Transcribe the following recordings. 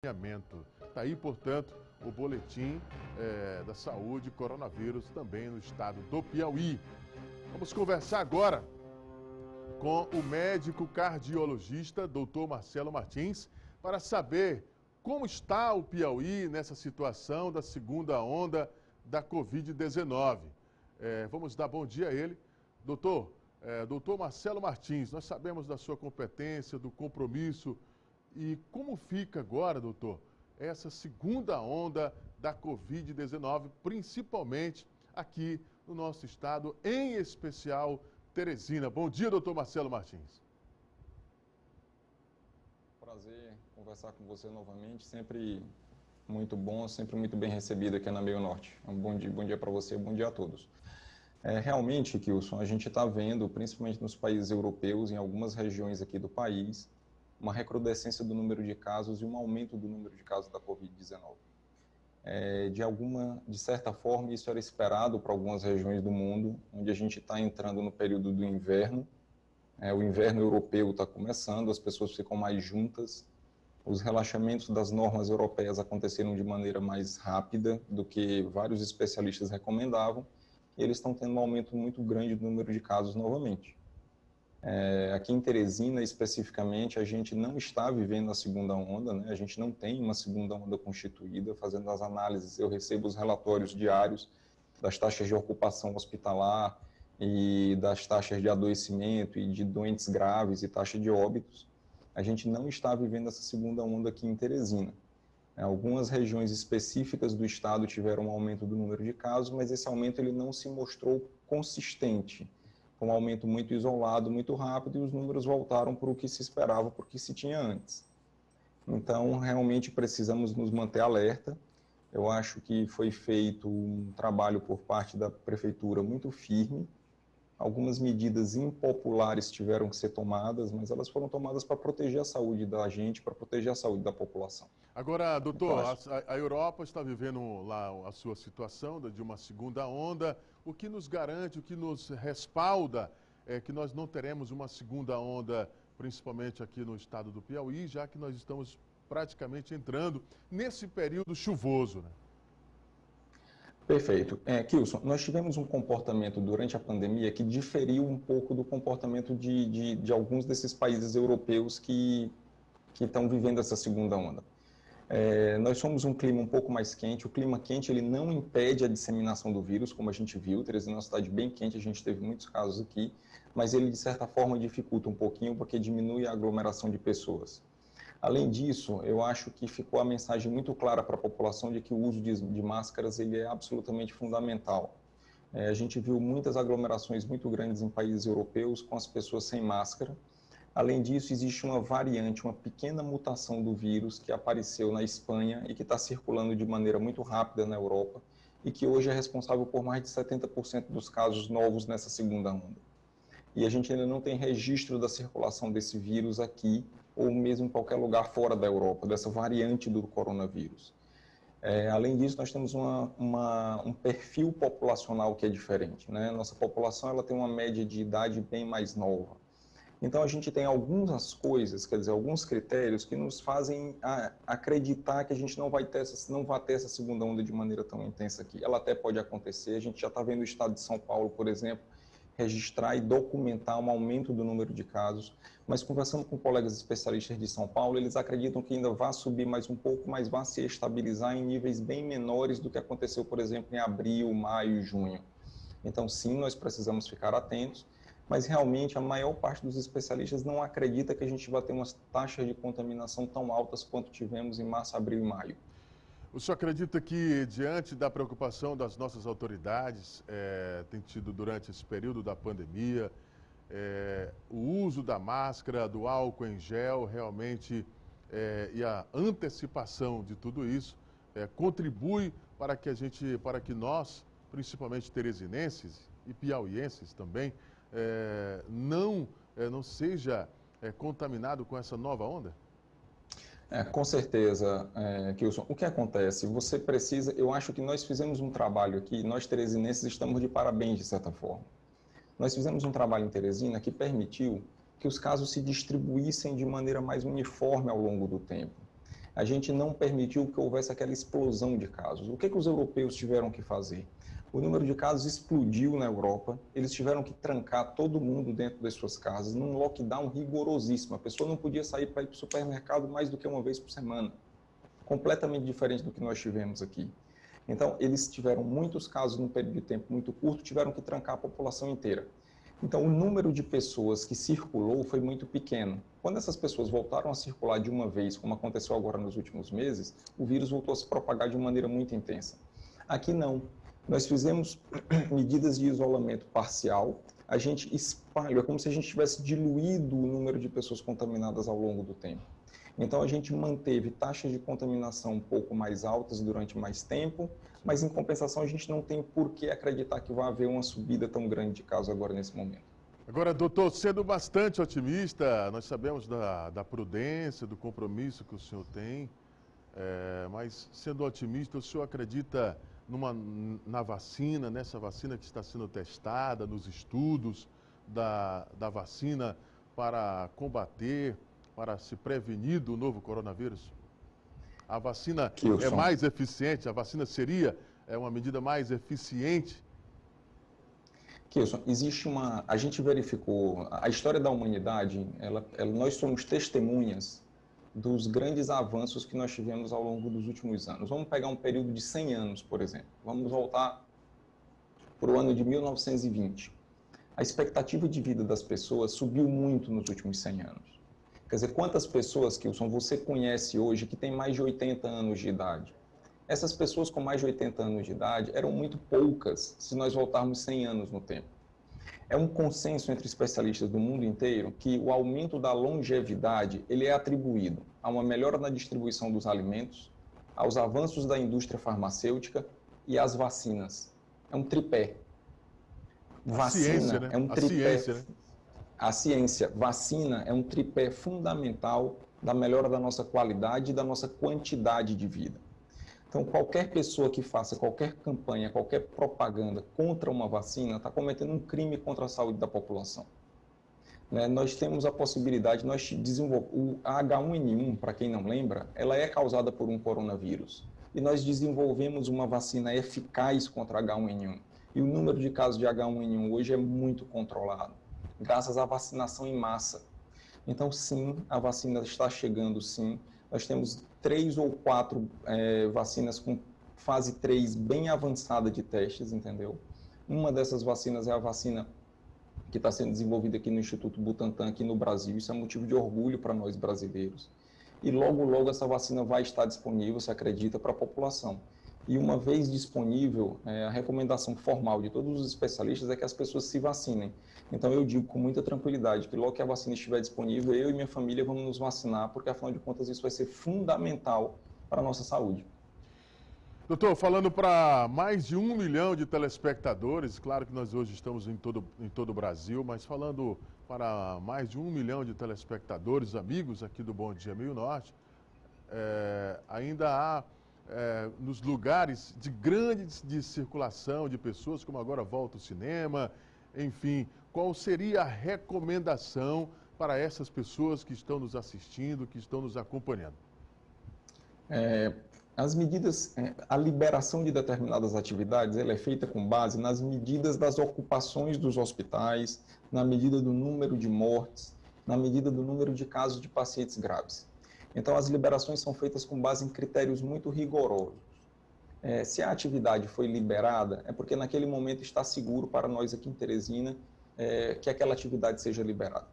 Está aí, portanto, o boletim da saúde coronavírus também no estado do Piauí. Vamos conversar agora com o médico cardiologista, doutor Marcelo Martins, para saber como está o Piauí nessa situação da segunda onda da Covid-19. Vamos dar bom dia a ele. Doutor Marcelo Martins, nós sabemos da sua competência, do compromisso. E como fica agora, doutor, essa segunda onda da Covid-19, principalmente aqui no nosso estado, em especial Teresina? Bom dia, doutor Marcelo Martins. Prazer conversar com você novamente, sempre muito bom, sempre muito bem recebido aqui na Meio Norte. Bom dia para você, bom dia a todos. Realmente, Kilson, a gente está vendo, principalmente nos países europeus, em algumas regiões aqui do país, uma recrudescência do número de casos e um aumento do número de casos da Covid-19. De certa forma, isso era esperado para algumas regiões do mundo, onde a gente está entrando no período do inverno. O inverno europeu está começando, as pessoas ficam mais juntas, os relaxamentos das normas europeias aconteceram de maneira mais rápida do que vários especialistas recomendavam, e eles estão tendo um aumento muito grande do número de casos novamente. Aqui em Teresina, especificamente, a gente não está vivendo a segunda onda, né? A gente não tem uma segunda onda constituída. Fazendo as análises, eu recebo os relatórios diários das taxas de ocupação hospitalar e das taxas de adoecimento e de doentes graves e taxa de óbitos. A gente não está vivendo essa segunda onda aqui em Teresina. Algumas regiões específicas do estado tiveram um aumento do número de casos, mas esse aumento ele não se mostrou consistente. Foi um aumento muito isolado, muito rápido, e os números voltaram para o que se esperava, para o que se tinha antes. Então, realmente precisamos nos manter alerta. Eu acho que foi feito um trabalho por parte da prefeitura muito firme. Algumas medidas impopulares tiveram que ser tomadas, mas elas foram tomadas para proteger a saúde da gente, para proteger a saúde da população. Agora, doutor, a Europa está vivendo lá a sua situação de uma segunda onda. O que nos garante, o que nos respalda é que nós não teremos uma segunda onda, principalmente aqui no estado do Piauí, já que nós estamos praticamente entrando nesse período chuvoso, né? Perfeito. Kilson, nós tivemos um comportamento durante a pandemia que diferiu um pouco do comportamento de alguns desses países europeus que estão vivendo essa segunda onda. Nós somos um clima um pouco mais quente. O clima quente ele não impede a disseminação do vírus, como a gente viu. Teresina é uma cidade bem quente, a gente teve muitos casos aqui, mas ele de certa forma dificulta um pouquinho porque diminui a aglomeração de pessoas. Além disso, eu acho que ficou a mensagem muito clara para a população de que o uso de máscaras ele é absolutamente fundamental. A gente viu muitas aglomerações muito grandes em países europeus com as pessoas sem máscara. Além disso, existe uma variante, uma pequena mutação do vírus que apareceu na Espanha e que está circulando de maneira muito rápida na Europa e que hoje é responsável por mais de 70% dos casos novos nessa segunda onda. E a gente ainda não tem registro da circulação desse vírus aqui ou mesmo em qualquer lugar fora da Europa, dessa variante do coronavírus. Além disso, nós temos um perfil populacional que é diferente, né? Nossa população ela tem uma média de idade bem mais nova. Então, a gente tem algumas coisas, quer dizer, alguns critérios que nos fazem acreditar que a gente não vai ter essa segunda onda de maneira tão intensa aqui. Ela até pode acontecer, a gente já está vendo o estado de São Paulo, por exemplo, registrar e documentar um aumento do número de casos, mas conversando com colegas especialistas de São Paulo, eles acreditam que ainda vai subir mais um pouco, mas vai se estabilizar em níveis bem menores do que aconteceu, por exemplo, em abril, maio e junho. Então, sim, nós precisamos ficar atentos, mas realmente a maior parte dos especialistas não acredita que a gente vai ter umas taxas de contaminação tão altas quanto tivemos em março, abril e maio. O senhor acredita que, diante da preocupação das nossas autoridades, tem tido durante esse período da pandemia, o uso da máscara, do álcool em gel, realmente, e a antecipação de tudo isso, contribui para que nós, principalmente teresinenses e piauienses também, não seja contaminado com essa nova onda? Com certeza, Kilson. O que acontece? Eu acho que nós fizemos um trabalho aqui, nós teresinenses estamos de parabéns, de certa forma. Nós fizemos um trabalho em Teresina que permitiu que os casos se distribuíssem de maneira mais uniforme ao longo do tempo. a gente não permitiu que houvesse aquela explosão de casos. O que os europeus tiveram que fazer? O número de casos explodiu na Europa, eles tiveram que trancar todo mundo dentro das suas casas, num lockdown rigorosíssimo. A pessoa não podia sair para ir para o supermercado mais do que uma vez por semana. Completamente diferente do que nós tivemos aqui. Então, eles tiveram muitos casos num período de tempo muito curto, tiveram que trancar a população inteira. Então, o número de pessoas que circulou foi muito pequeno. Quando essas pessoas voltaram a circular de uma vez, como aconteceu agora nos últimos meses, o vírus voltou a se propagar de maneira muito intensa. Aqui não. Nós fizemos medidas de isolamento parcial, a gente espalha, é como se a gente tivesse diluído o número de pessoas contaminadas ao longo do tempo. Então, a gente manteve taxas de contaminação um pouco mais altas durante mais tempo, mas, em compensação, a gente não tem por que acreditar que vai haver uma subida tão grande de casos agora nesse momento. Agora, doutor, sendo bastante otimista, nós sabemos da prudência, do compromisso que o senhor tem, mas, sendo otimista, o senhor acredita na vacina, nessa vacina que está sendo testada, nos estudos da vacina para combater, para se prevenir do novo coronavírus? A vacina é mais eficiente? A vacina seria uma medida mais eficiente? Kilson, a gente verificou, a história da humanidade, nós somos testemunhas dos grandes avanços que nós tivemos ao longo dos últimos anos. Vamos pegar um período de 100 anos, por exemplo. Vamos voltar para o ano de 1920. A expectativa de vida das pessoas subiu muito nos últimos 100 anos. Quer dizer, quantas pessoas, Kilson, você conhece hoje que têm mais de 80 anos de idade? Essas pessoas com mais de 80 anos de idade eram muito poucas se nós voltarmos 100 anos no tempo. É um consenso entre especialistas do mundo inteiro que o aumento da longevidade ele é atribuído a uma melhora na distribuição dos alimentos, aos avanços da indústria farmacêutica e às vacinas. É um tripé. Vacina, né? É um tripé. A ciência, né? A ciência, vacina é um tripé fundamental da melhora da nossa qualidade e da nossa quantidade de vida. Então, qualquer pessoa que faça qualquer campanha, qualquer propaganda contra uma vacina está cometendo um crime contra a saúde da população. Nós temos a possibilidade, o H1N1, para quem não lembra, ela é causada por um coronavírus. E nós desenvolvemos uma vacina eficaz contra H1N1. E o número de casos de H1N1 hoje é muito controlado, graças à vacinação em massa. Então, sim, a vacina está chegando, sim. Nós temos 3 ou 4 vacinas com fase 3 bem avançada de testes, entendeu? Uma dessas vacinas é a vacina que está sendo desenvolvida aqui no Instituto Butantan, aqui no Brasil. Isso é motivo de orgulho para nós brasileiros. E logo, logo essa vacina vai estar disponível, se acredita, para a população. E uma vez disponível, a recomendação formal de todos os especialistas é que as pessoas se vacinem. Então eu digo com muita tranquilidade que logo que a vacina estiver disponível, eu e minha família vamos nos vacinar, porque afinal de contas isso vai ser fundamental para a nossa saúde. Doutor, falando para mais de 1 milhão de telespectadores, claro que nós hoje estamos em todo o Brasil, mas falando para mais de 1 milhão de telespectadores, amigos aqui do Bom Dia Meio Norte, ainda há nos lugares de grande circulação de pessoas, como agora volta o cinema, enfim, qual seria a recomendação para essas pessoas que estão nos assistindo, que estão nos acompanhando? As medidas, a liberação de determinadas atividades, ela é feita com base nas medidas das ocupações dos hospitais, na medida do número de mortes, na medida do número de casos de pacientes graves. Então, as liberações são feitas com base em critérios muito rigorosos. Se a atividade foi liberada, é porque naquele momento está seguro para nós aqui em Teresina que aquela atividade seja liberada.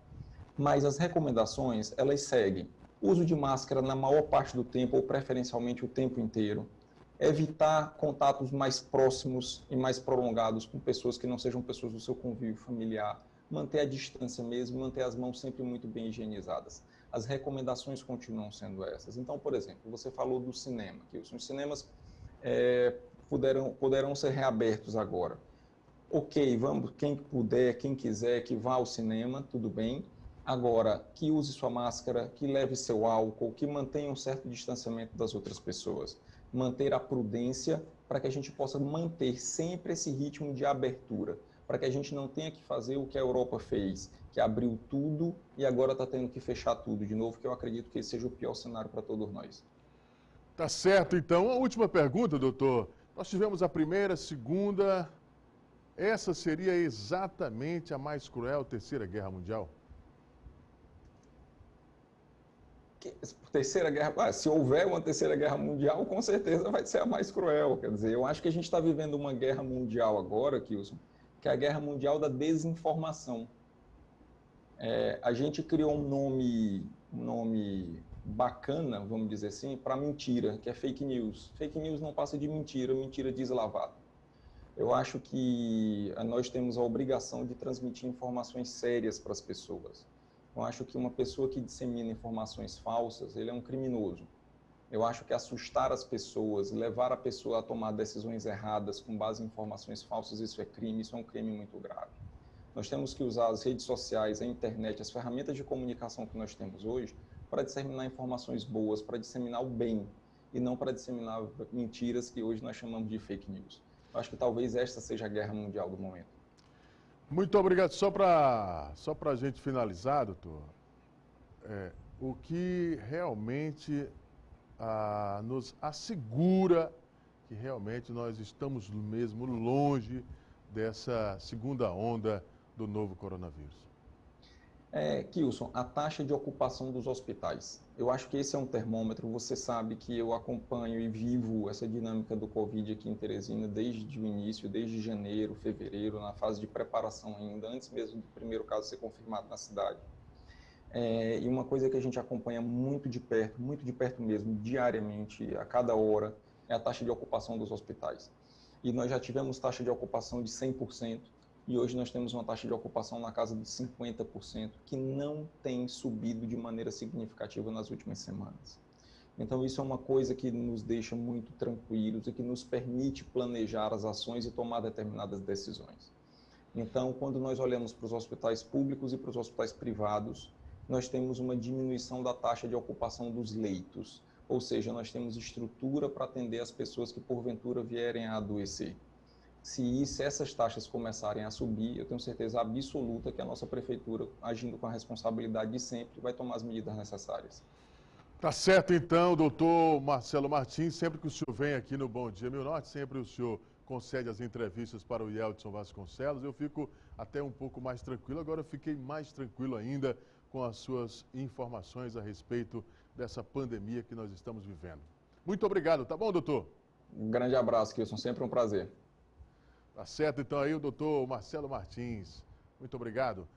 Mas as recomendações, elas seguem uso de máscara na maior parte do tempo, ou preferencialmente o tempo inteiro. Evitar contatos mais próximos e mais prolongados com pessoas que não sejam pessoas do seu convívio familiar. Manter a distância mesmo, manter as mãos sempre muito bem higienizadas. As recomendações continuam sendo essas. Então, por exemplo, você falou do cinema, que os cinemas poderão ser reabertos agora. Ok, vamos, quem puder, quem quiser, que vá ao cinema, tudo bem. Agora, que use sua máscara, que leve seu álcool, que mantenha um certo distanciamento das outras pessoas. Manter a prudência para que a gente possa manter sempre esse ritmo de abertura, para que a gente não tenha que fazer o que a Europa fez, que abriu tudo e agora está tendo que fechar tudo de novo, que eu acredito que esse seja o pior cenário para todos nós. Tá certo, então. A última pergunta, doutor. Nós tivemos a primeira, a segunda. Essa seria exatamente a mais cruel, Terceira Guerra Mundial? Terceira Guerra, se houver uma Terceira Guerra Mundial, com certeza vai ser a mais cruel. Quer dizer, eu acho que a gente está vivendo uma guerra mundial agora, Kilson, que é a Guerra Mundial da Desinformação. A gente criou um nome bacana, vamos dizer assim, para mentira, que é fake news. Fake news não passa de mentira, mentira deslavada. Eu acho que nós temos a obrigação de transmitir informações sérias para as pessoas. Eu acho que uma pessoa que dissemina informações falsas, ele é um criminoso. Eu acho que assustar as pessoas, levar a pessoa a tomar decisões erradas com base em informações falsas, isso é crime, isso é um crime muito grave. Nós temos que usar as redes sociais, a internet, as ferramentas de comunicação que nós temos hoje para disseminar informações boas, para disseminar o bem, e não para disseminar mentiras que hoje nós chamamos de fake news. Eu acho que talvez esta seja a guerra mundial do momento. Muito obrigado. Só para a gente finalizar, doutor, o que realmente nos assegura que realmente nós estamos mesmo longe dessa segunda onda do novo coronavírus? Kilson, a taxa de ocupação dos hospitais. Eu acho que esse é um termômetro. Você sabe que eu acompanho e vivo essa dinâmica do Covid aqui em Teresina desde o início, desde janeiro, fevereiro, na fase de preparação ainda, antes mesmo do primeiro caso ser confirmado na cidade. E uma coisa que a gente acompanha muito de perto mesmo, diariamente, a cada hora, é a taxa de ocupação dos hospitais. E nós já tivemos taxa de ocupação de 100%, e hoje nós temos uma taxa de ocupação na casa de 50%, que não tem subido de maneira significativa nas últimas semanas. Então isso é uma coisa que nos deixa muito tranquilos e que nos permite planejar as ações e tomar determinadas decisões. Então, quando nós olhamos para os hospitais públicos e para os hospitais privados, nós temos uma diminuição da taxa de ocupação dos leitos, ou seja, nós temos estrutura para atender as pessoas que porventura vierem a adoecer. Se essas taxas começarem a subir, eu tenho certeza absoluta que a nossa prefeitura, agindo com a responsabilidade de sempre, vai tomar as medidas necessárias. Tá certo então, doutor Marcelo Martins, sempre que o senhor vem aqui no Bom Dia Meu Norte, sempre o senhor concede as entrevistas para o Yeldson Vasconcelos, eu fico até um pouco mais tranquilo, agora eu fiquei mais tranquilo ainda com as suas informações a respeito dessa pandemia que nós estamos vivendo. Muito obrigado, tá bom, doutor? Um grande abraço, Kilson, sempre um prazer. Tá certo, então aí o doutor Marcelo Martins. Muito obrigado.